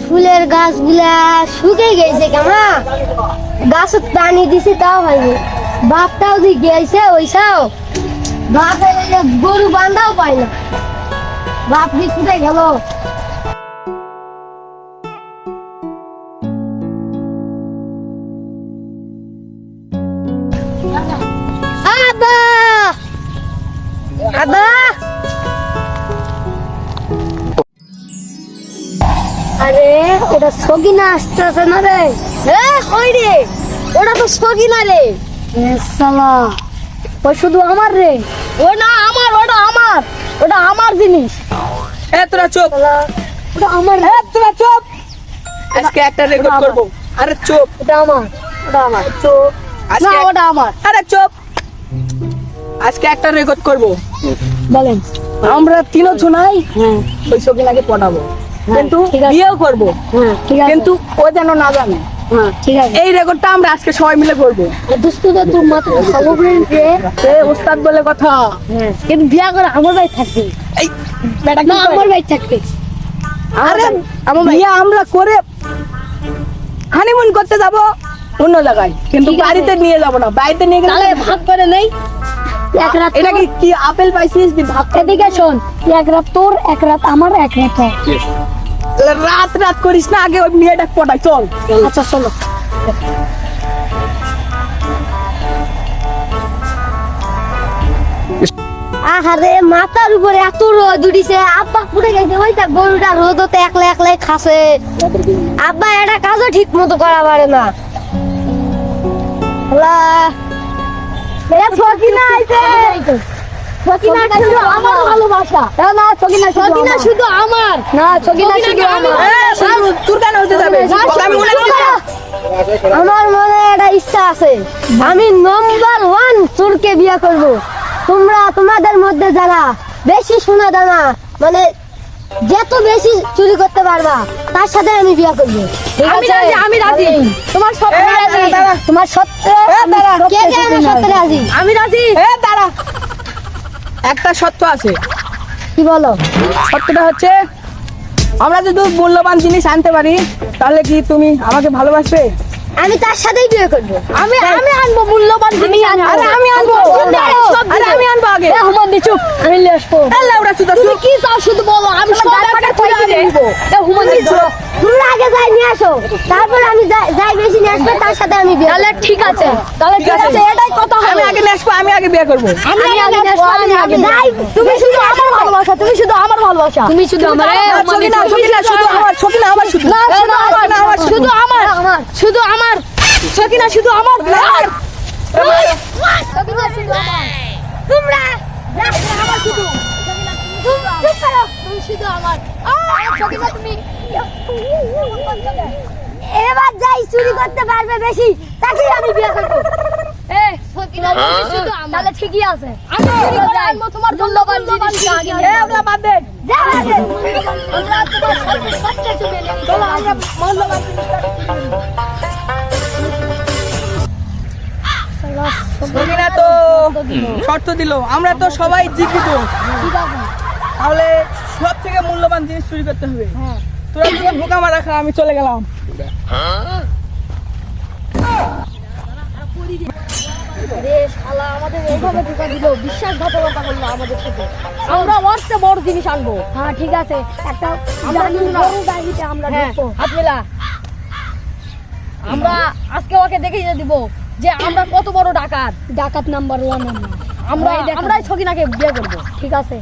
ফুলের গাছগুলা শুকিয়ে গেছে কেমন গাছত পানি দিছি তাও হয়নি বাপটাও দিয়ে গেছে ওইসাও বাপ গরু বান্ধাও পায় না বাপ দিয়ে কোথায় গেল আব্বা আব্বা আরে ওটা সগিনা আসতেছে না রে কই রে ওটা তো সগিনা রে সালা ও শুধু আমার রে ও না আমার ওটা আমার জিনিস তোরা চুপ। ওটা আমার তোরা চুপ। আজকে একটা রেকর্ড করব। আরে চুপ। ওটা আমার চুপ না ওটা আমার আরে চুপ। আজকে একটা রেকর্ড করব। বলেন আমরা তিনজন নাই ওই সগিনাকে পটাবো কিন্তু বিয়েও করব ঠিক আছে কিন্তু ও যেন না জানে ঠিক আছে এই রেকর্ডটা আমরা আজকে সবাই মিলে করব। দোস্তটা তোর মাত্র সামগ্রী রে এ ওস্তাদ বলে কথা। কিন্তু বিয়া করে আমার ভাই থাকবে এই বেটা কি না কয়? আমার ভাই থাকবে আরে বিয়ে আমরা করে হানিমুন করতে যাব অন্য জায়গায় কিন্তু ঠিক আছে। বাড়িতে নিয়ে যাব না বাড়িতে নিয়ে তাহলে গেলে ভাগ করে নেই এক রাত এটা কি আপেল পাইছিস দি ভাগ করে এদিকে শোন এক রাত তোর এক রাত আমার এক রাত তোর। রাত রাত করিস না আগে ওই মেয়েটা পটাই চল আচ্ছা চলো আহারে মাথার উপরে এত রোদ উঠিছে আব্বা পুড়ে গেছে ওইটা গরুটা রোদতে একলা একলাই খাসে আব্বা এটা কাজও ঠিক মতো করা পারে না আল্লাহ এরা সকিনা আইছে সকিনা শুধু আমার ভালোবাসা না সকিনা শুধু আমার না সকিনা শুধু আমার তোর কেন হতে যাবে আমি মনে করি আমার মনে একটা ইচ্ছা আছে আমি নাম্বার 1 চোরকে বিয়ে করব তোমরা তোমাদের মধ্যে যারা বেশি সোনা দানা মানে যত বেশি চুরি করতে পারবা তার সাথে আমি বিয়ে করব আমি রাজি তোমার সত্যি রাজি তোমার সত্যি কে কে আমার সত্যি রাজি আমি রাজি দাঁড়া একটা সত্য আছে কি বলো সত্যটা হচ্ছে আমরা যদি মূল্যবান জিনিস আনতে পারি তাহলে কি তুমি আমাকে ভালোবাসবে আমি তার সাথেই বিয়ে করব আমি আনবো মূল্যবান জিনিস আরে আমি আনবো আরে আমি আনবো আগে হুমান দি চুপ আমি নিয়ে আসবো আল্লাহ ওরা শুধু তুমি কি চাও শুধু বলো আমি সব ব্যাপারটা কইতে দেব হুমান দি চুপ তুমি আগে যাই নিয়ে আসো তারপর আমি যাই বেশি নিয়ে আসবে তার সাথে আমি বিয়ে তাহলে ঠিক আছে এটাই কথা হবে আমি আগে নেসবো আমি আগে বিয়ে করব আমি আগে নিয়ে আসবো আমি আগে যাই তুমি শুধু আমার ভালোবাসা তুমি শুধু আমার ভালোবাসা তুমি শুধু আমার সকিনা শুধু আমার সকিনা আমার শুধু না শুধু আমার শুধু আমার সকিনা শুধু আমার সকিনা শুধু আমার তোমরা আমার শুধু তুমি শুধু আমার সকিনা তুমি এবার যাই চুরি করতে পারবে বেশি তাকে আমি বিয়ে করবো সকিনা তুমি শুধু আমার তাহলে ঠিকই আছে আমি চুরি করে আনবো তোমার মূল্যবান জিনিস আগে ওগুলা বাদ দে আমরা তোমার সত্যি চুরি চলো আমরা মূল্যবান সকিনা তো শর্ত দিল আমরা তো সবাই জিজ্ঞিত তাহলে সব থেকে মূল্যবান জিনিস চুরি করতে হবে তোরা দুজন বোকা মারা খা আমি চলে গেলাম আমাদের এইভাবে ধোকা দিল বিশ্বাসঘাতকতা করলো আমাদের সাথে আমরা ওরতে বড় জিনিস আনবো হ্যাঁ ঠিক আছে একটা বড় গাড়িতে আমরা ঢুকবো হাতমেলা আমরা আজকে ওকে দেখিয়ে দিব যে আমরা কত বড় ডাকাত ডাকাত নাম্বার 1 আমরাই সকিনাকে বিয়ে করব ঠিক আছে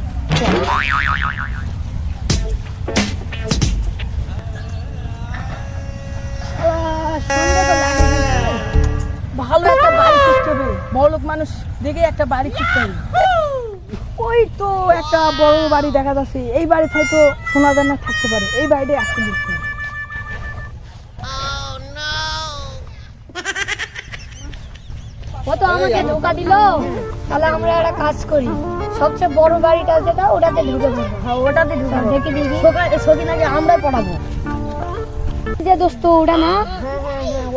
ভালো একটা বাড়ি খুঁজতে হবে বড়লোক মানুষ দেখে একটা বাড়ি খুঁজতে হবে ওই তো একটা বড় বাড়ি দেখা যাচ্ছে এই বাড়ি হয়তো সোনা দানা থাকতে পারে এই বাড়িটাই আসতে দিচ্ছে ও তো আমাকে ধোকা দিল তাহলে আমরা একটা কাজ করি সবচেয়ে বড় গাড়িটা যেটা ওটাতে ঢুকে পড়বো হ্যাঁ ওটাতে ঢুকে দেখে দিবি সকিনাকে আমরাই পড়াবো যে দোস্ত ওটা না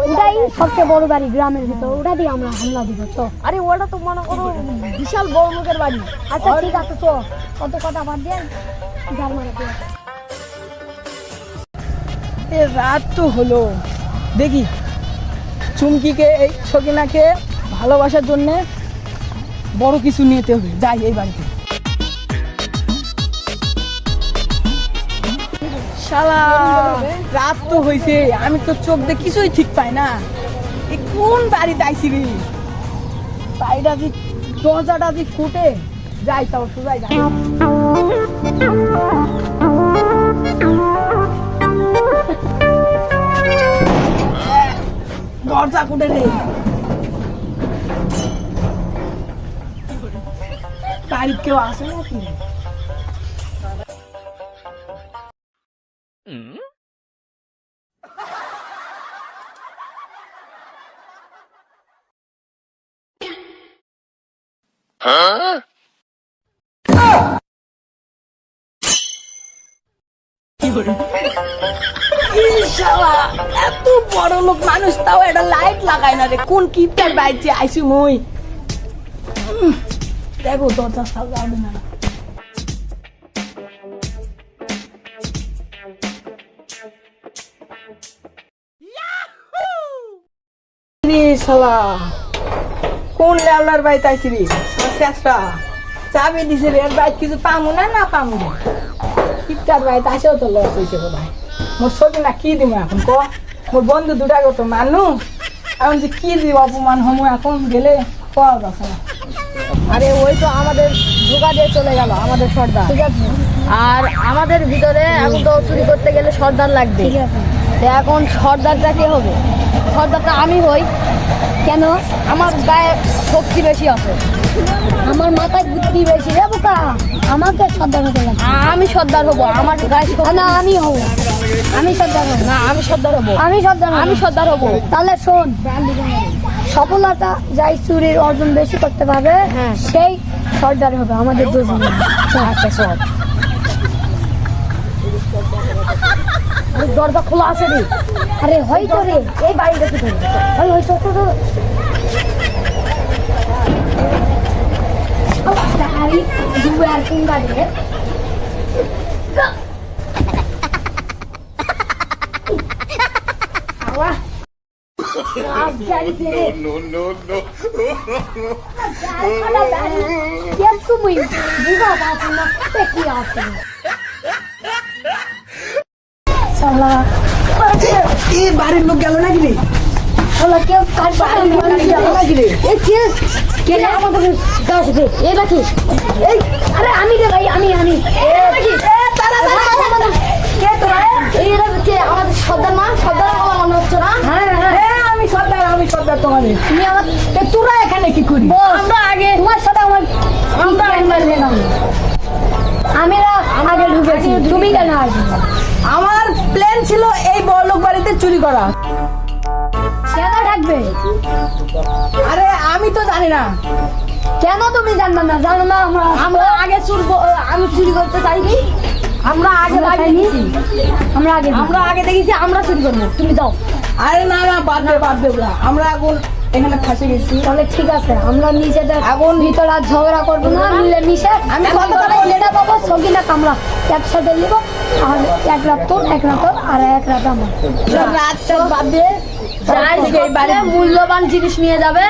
ওটাই সবচেয়ে বড় বাড়ি গ্রামের ভিতর ওটা দিয়ে আমরা হামলা দিব তো আরে ওটা তো মনে করো বিশাল বড় লোকের বাড়ি আচ্ছা ঠিক আছে তো কত কথা বাদ দিয়ে গাল মারা দিয়ে এ রাত তো হলো, দেখি চুমকিকে এই সকিনাকে ভালোবাসার জন্য বড় কিছু নিতে হবে। যাই এই বাড়িতে। শালা রাত তো হয়েছে, আমি তো চোখ দিয়ে কিছুই ঠিক পাই না। এই কোন বাড়িতে আইছি রে? বাড়িটা যে দরজাটা যে ফুটে যাই, তাও সোজাই যাই। দরজা ফুটে রে, বাড়িতে কেউ আসে নাকি? এত বড় লোক মানুষ তাও একটা লাইট লাগায় না রে। কোন কিপটার বাইরে আইসি মুই? দেখো দরজা সাজাবে না। শালা কোন লেওলার বাইতে আইসি রে? চেষ্টা চাবি দিছে রে, বাইক কিছু পামু না না পামু রে। কিপটার বাইতে আসেও তো লস হয়েছে গো ভাই। মোর ছবি না কি দিব এখন ক? মোর বন্ধু দুটা কত মানুষ, এখন যে কি দিব অপমান হমু এখন গেলে পাওয়া যাচ্ছে না। আরে ওই তো আমাদের ধোকা দিয়ে চলে গেল আমাদের সর্দার। ঠিক আছে, আর আমাদের ভিতরে এখন তো চুরি করতে গেলে সর্দার লাগবে। ঠিক আছে। তো এখন সর্দারটা কে হবে? সর্দারটা আমি হই। কেন? আমার গায়ে শক্তি বেশি আছে। আমার মাথায় বুদ্ধি বেশি রে বোকা, আমাকে সর্দার হতে লাগে। আমি সর্দার হব, আমার গায়ে শক্তি- না আমি হব, আমি সর্দার হব। না আমি সর্দার হব, আমি সর্দার হব। আমি সর্দার হব। তাহলে শোন, সফলতা যাই চুরির অর্জন বেশি করতে পারবে হ্যাঁ। সেই সর্দার হবে আমাদের দুজন। আচ্ছা সব দরজা খোলা আছে রে। আরে হয়তো রে, এই বাড়িটা কি করবে? ওই ওই ছোট ছোট গাড়ি দুবে আর কোন গাড়ি রে? আওয়া আজ গাড়ি রে। গাড়ি কেন তুমি বুঝা পাচ্ছ না কি আছে? শালা এই বাড়ির লোক গেল নাকি রে? শালা কেউ কাজ গেল নাকি রে? কে রে আমাদের গাছ রে? এ নাকি? এই আরে আমি রে ভাই, আমি এ নাকি? কে তোরা? এই রে কে আমাদের সর্দার মা, সর্দার আমার মনে হচ্ছে না? হ্যাঁ হ্যাঁ আমি সর্দার তোমাদের। তুমি আমার তোরা এখানে কি করি? আমরা আগে তোমার সাথে আমরা আগে ঢুকেছি, তুমি কেন আসবে? আমার প্ল্যান ছিল এই বড়লোক বাড়িতে চুরি করা। কেন থাকবে? আরে আমি তো জানি না। কেন তুমি জানবে না? জানো না আমরা আগে আমি চুরি করতে চাইনি। আমরা আগে আমরা বাড়ি চাইনি। দেখেছি। আমরা আগে দেখেছি আমরা চুরি করবো, তুমি যাও। আরে না না বাদ দে ওগুলা। আমরা এখন এখানে ফাঁসে গেছি। তাহলে ঠিক আছে, আমরা নিজেদের এখন ভিতরে আর ঝগড়া করবো না, মিলে মিশে আমি এখন কথা বলি। যেটা পাবো সকিনা কামরা একসাথে নিব। আর এক রাত তোর, এক রাত তোর, আর এক রাত আমার। রাতটা বাদ দিয়ে যাই এই বাড়ি মূল্যবান জিনিস নিয়ে যাবে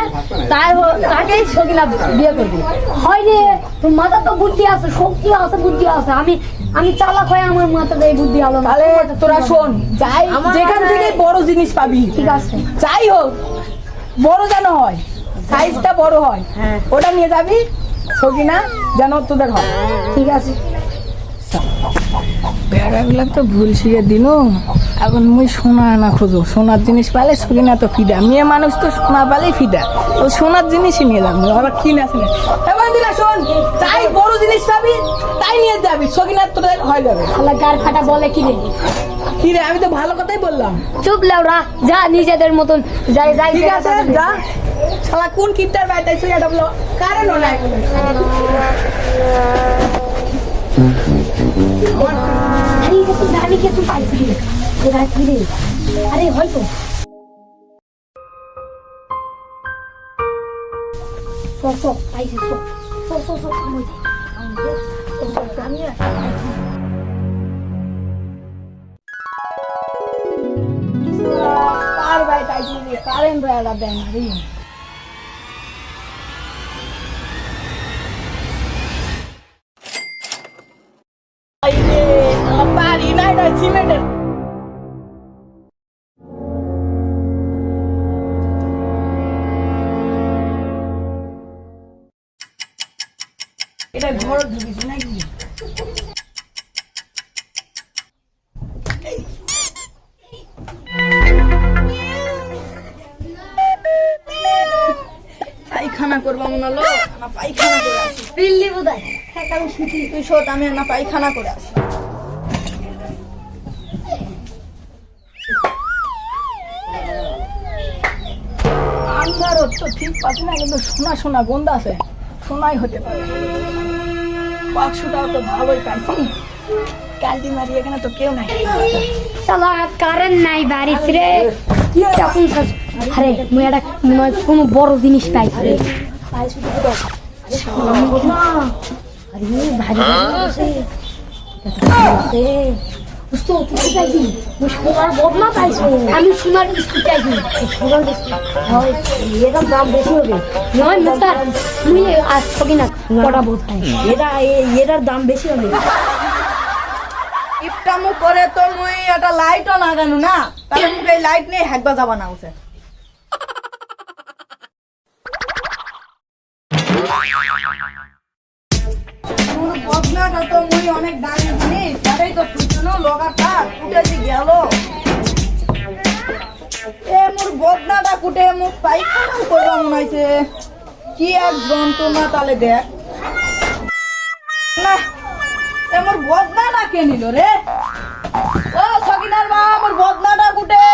তাকেই সকিনা বিয়ে করবে। হয় রে, তোর মাথা তো বুদ্ধি আছে, শক্তি আছে, বুদ্ধি আছে। আমি চালাক হয়ে আমার মাথাতে এই বুদ্ধি আলো না। তাহলে তোরা শোন, যাই যেখান থেকে বড় জিনিস পাবি, ঠিক আছে, যাই হোক বড় যেন হয়, সাইজটা বড় হয়, হ্যাঁ। ওটা নিয়ে যাবি। সকিনা যেন তোদের হয়। ঠিক আছে। বেড়াগুলা তো ভুল শিখে দিল। এখন মুই সোনা না খোঁজো, সোনার জিনিস পালে সকিনা তো ফিদা। মেয়ে মানুষ তো সোনা পালেই ফিদা। ও সোনার জিনিসই নিয়ে যাবো, ওরা কিনে আসে না। এবার দিলা শোন, যাই বড় জিনিস পাবি তাই নিয়ে যাবি, সকিনা তোদের হয়ে যাবে। আল্লাহ গার ফাটা বলে কি রে? কি রে, আমি তো ভালো কথাই বললাম। চুপ লেওরা, যা নিজেদের মতন যাই যাই। ঠিক আছে যা। শালা কোন কিপটার বাইতে আইছো এটা বলো, কারণ না আরে এটা তো জানি কে তুই পাইছিলি রে? এ রাখবি রে। আরে হয়তো পাইছি। আমি কারেন্ট বেড়া দেয় না রে। এই রে, আমার বাড়ি নাই না সিমেন্টের। এটা ঘর ঢুকিস নাকি? পায়খানা করবো মনে হলো, না পায়খানা করে আসি। দিল্লি বোধহয় তুই শোধ, আমি না পায়খানা করে আসি। আন্ধারও তো ঠিক পাচ্ছি না, কিন্তু শোনা শোনা গন্ধ আছে, শোনাই হতে পারে। বাক্সটাও তো ভালোই পাইছি, ক্যালটি মারি, এখানে তো কেউ নাই। শালা কারেন্ট নাই বাড়িতে রে। তখন আরে মুই একটা মনে হয় কোনো বড় জিনিস পাইছি রে। পাইছি তো কোথাও? আরে ভারী আছে বুঝতো তুই কি পাইছি? মুই সোনার বদনা পাইছি। আমি সোনার বিস্কুট পাইছি। সোনার বিস্কুট হয় এটার দাম বেশি হবে নয় মোটা। মুই আজ ছবি না কটা বোধ হয় এটার দাম বেশি হবে। ইফটামু করে তো মুই একটা লাইটও না গানু না, তাহলে মুই এই লাইট নিয়ে হাঁকবা যাবা না উঠে। বদনাটা তো মুই অনেক দামি জিনিস, তাই তো ফুটনো লগাটা কুটে যে গেল। এ মোর বদনাটা কুটে মুখ পায়খানা করবা মনে হইছে। কি এক যন্ত্রণা, তাহলে দেখ না। এ মোর বদনাটা কে নিল রে? ও সকিনার মা, মোর বদনাটা কুটে।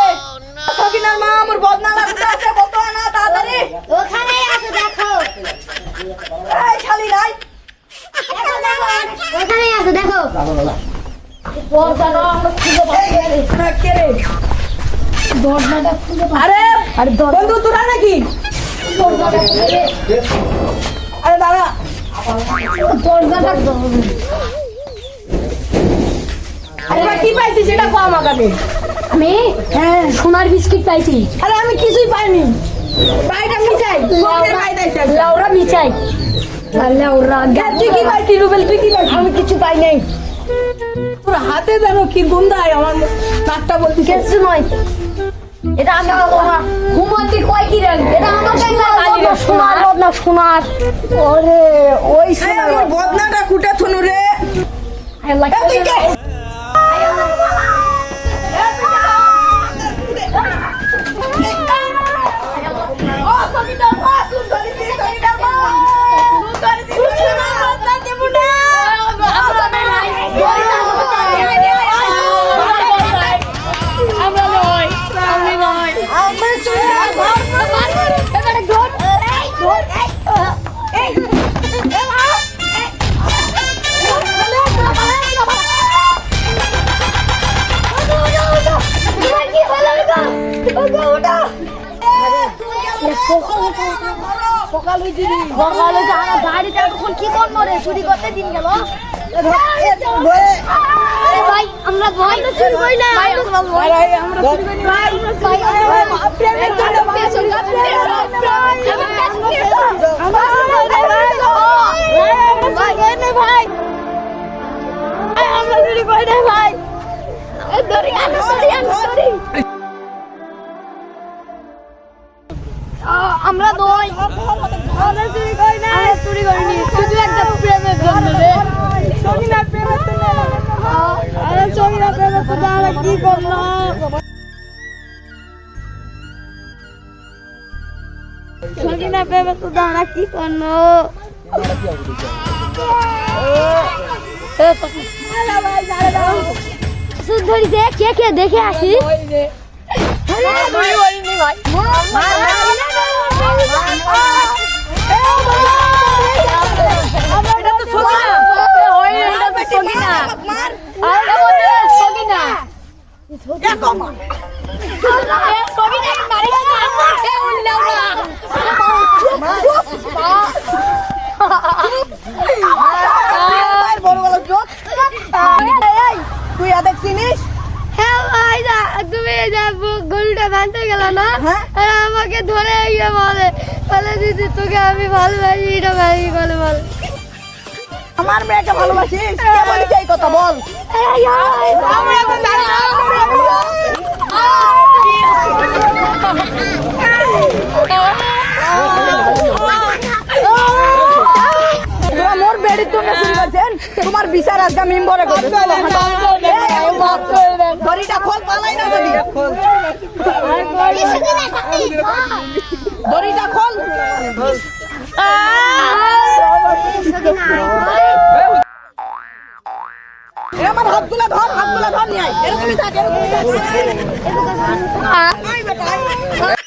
সকিনার মা, মোর বদনাটা কুটে আছে, বলতো না তাড়াতাড়ি। ওখানেই আছে দেখো। এই খালি নাই, ওখানেই আছে দেখো। না কে রে? আরে বন্ধু তোরা নাকি? আরে দাদা, আরে কি পাইছি সেটা কো আমাকে আগে। আমি হ্যাঁ, সোনার বিস্কিট পাইছি। আরে আমি কিছুই পাইনি। বাইটা মিছাই, সবকে বাই দাইছে। লাউরা মিচাই লাউরা তুই কি পাইছি রুবেল? তুই কি পাইছি? আমি কিছু পাই নাই। তোর হাতে যেন কি গন্ধায়, আমার নাকটা বলতিস। কিছু নয়, এটা আমি ঘুমাতে কয় কি রে? এটা আমার সোনার বদনা সোনার। ওরে ওই সোনার বদনাটা কুটে থনু রে। তুই কে? ও সকিনার মা, তুই ধরে দে, সকিনার মা। তুই ধরে দে, সোনার বদনা দেব না। সকালে আমার বাড়িতে তখন কি করবো রে? চুরি করতে দিন গেল ভাই। আমরা ভয় চুরি করি না। আমরা নই, আমরা চুরি করি না। চুরি করিনি, শুধু একটা প্রেমের জন্য রে। সকিনার প্রেমে তো না। আরে সকিনা প্রেমে তো দাঁড়া কি করলো? সকিনা প্রেমে তো দাঁড়া কি করলো? ধরি দে কে কে দেখে আসি। তুই আদেক চিনিস? হ্যাঁ ভাই তুমি এই যে গরুটা বাঁধতে গেল না, হ্যাঁ। আর আমাকে ধরে গিয়ে বলে বলে দিদি তোকে আমি ভালোবাসি, এটা ভাই বলে বল। আমার মেয়েকে ভালোবাসিস? কে বলেছে এই কথা বল? আমি এখন জানি না। তোরা মোর বেড়ির জন্য চুরি করছেন, তোমার বিচার আজকে আমি ইম্বরে করবো। দড়িটা খোল, পালাই না যদি। দড়িটা খোল। এ আমার হাতগুলো ধর, হাতগুলো ধর নিয়ে আয়। এরকমই থাক, এরকমই থাক। আয় বেটা, আয়।